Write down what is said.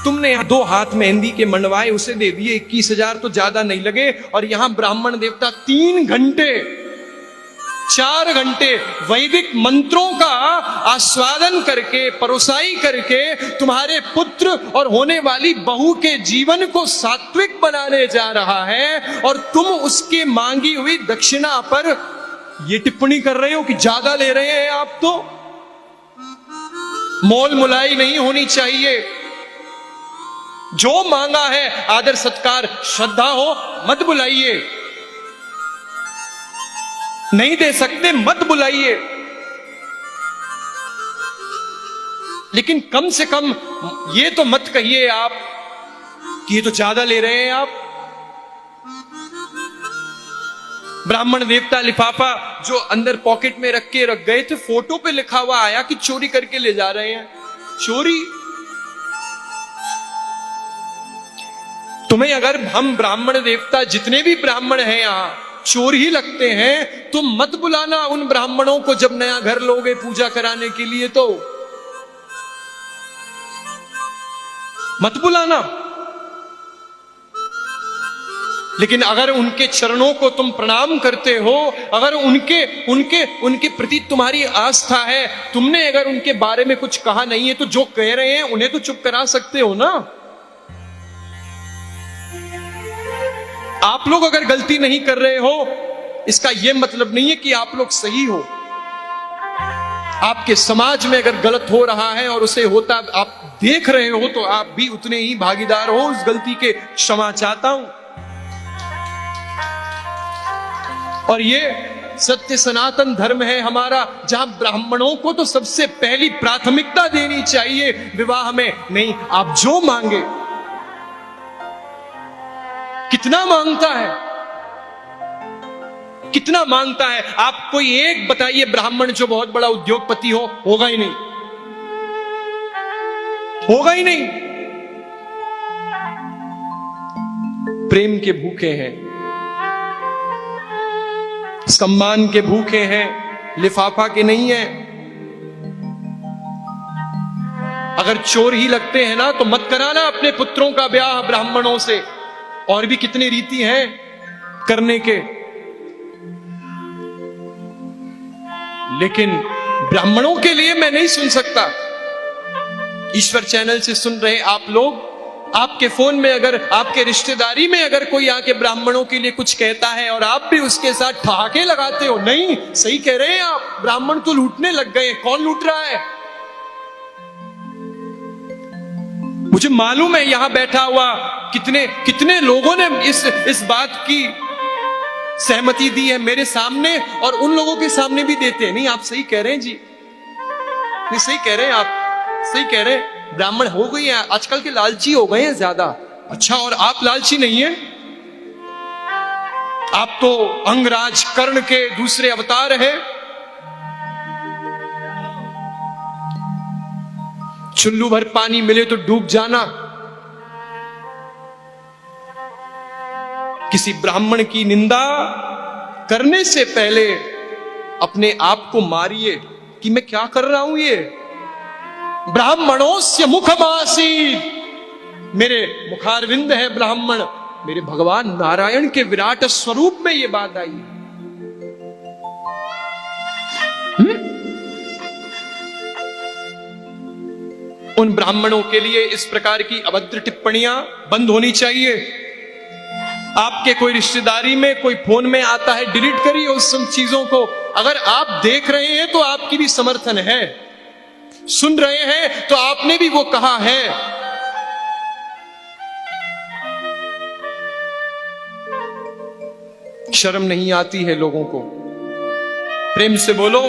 तुमने यहाँ 2 हाथ मेहंदी के मंडवाए, उसे दे दिए 21,000, तो ज्यादा नहीं लगे। और यहां ब्राह्मण देवता 3 घंटे 4 घंटे वैदिक मंत्रों का आस्वादन करके, परोसाई करके तुम्हारे पुत्र और होने वाली बहू के जीवन को सात्विक बनाने जा रहा है, और तुम उसके मांगी हुई दक्षिणा पर यह टिप्पणी कर रहे हो कि ज्यादा ले रहे हैं आप। तो मोल मुलाई नहीं होनी चाहिए। जो मांगा है आदर सत्कार श्रद्धा हो, मत बुलाइए। नहीं दे सकते मत बुलाइए, लेकिन कम से कम ये तो मत कहिए आप कि ये तो ज्यादा ले रहे हैं आप। ब्राह्मण देवता लिफाफा जो अंदर पॉकेट में रख के रख गए थे, फोटो पे लिखा हुआ आया कि चोरी करके ले जा रहे हैं। चोरी? तुम्हें अगर हम ब्राह्मण देवता जितने भी ब्राह्मण हैं यहां चोर ही लगते हैं, तो मत बुलाना उन ब्राह्मणों को जब नया घर लोगे पूजा कराने के लिए, तो मत बुलाना। लेकिन अगर उनके चरणों को तुम प्रणाम करते हो, अगर उनके प्रति तुम्हारी आस्था है, तुमने अगर उनके बारे में कुछ कहा नहीं है, तो जो कह रहे हैं उन्हें तो चुप करा सकते हो ना। आप लोग अगर गलती नहीं कर रहे हो, इसका यह मतलब नहीं है कि आप लोग सही हो। आपके समाज में अगर गलत हो रहा है और उसे होता आप देख रहे हो, तो आप भी उतने ही भागीदार हो उस गलती के। क्षमा चाहता हूं। और ये सत्य सनातन धर्म है हमारा, जहां ब्राह्मणों को तो सबसे पहली प्राथमिकता देनी चाहिए विवाह में। नहीं, आप जो मांगे। कितना मांगता है, कितना मांगता है? आप कोई एक बताइए ब्राह्मण जो बहुत बड़ा उद्योगपति हो। होगा ही नहीं, होगा ही नहीं। प्रेम के भूखे हैं, सम्मान के भूखे हैं, लिफाफा के नहीं है। अगर चोर ही लगते हैं ना, तो मत कराना अपने पुत्रों का ब्याह ब्राह्मणों से। और भी कितनी रीति हैं करने के, लेकिन ब्राह्मणों के लिए मैं नहीं सुन सकता। ईश्वर चैनल से सुन रहे आप लोग, आपके फोन में अगर, आपके रिश्तेदारी में अगर कोई आके ब्राह्मणों के लिए कुछ कहता है और आप भी उसके साथ ठहाके लगाते हो, नहीं सही कह रहे हैं आप, ब्राह्मण तो लूटने लग गए। कौन लूट रहा है? मुझे मालूम है यहां बैठा हुआ कितने लोगों ने इस बात की सहमति दी है मेरे सामने, और उन लोगों के सामने भी देते हैं। नहीं, आप सही कह रहे हैं जी, नहीं सही कह रहे हैं आप, सही कह रहे हैं। ब्राह्मण हो गई है आजकल के, लालची हो गए हैं ज्यादा। अच्छा, और आप लालची नहीं है? आप तो अंगराज कर्ण के दूसरे अवतार हैं। चुल्लू भर पानी मिले तो डूब जाना। किसी ब्राह्मण की निंदा करने से पहले अपने आप को मारिए कि मैं क्या कर रहा हूं। ये ब्राह्मणोस्य मुखमासीत्, मेरे मुखारविंद है ब्राह्मण। मेरे भगवान नारायण के विराट स्वरूप में ये बात आई। उन ब्राह्मणों के लिए इस प्रकार की अभद्र टिप्पणियां बंद होनी चाहिए। आपके कोई रिश्तेदारी में कोई फोन में आता है, डिलीट करिए उस सब चीजों को। अगर आप देख रहे हैं तो आपकी भी समर्थन है, सुन रहे हैं तो आपने भी वो कहा है। शर्म नहीं आती है लोगों को? प्रेम से बोलो।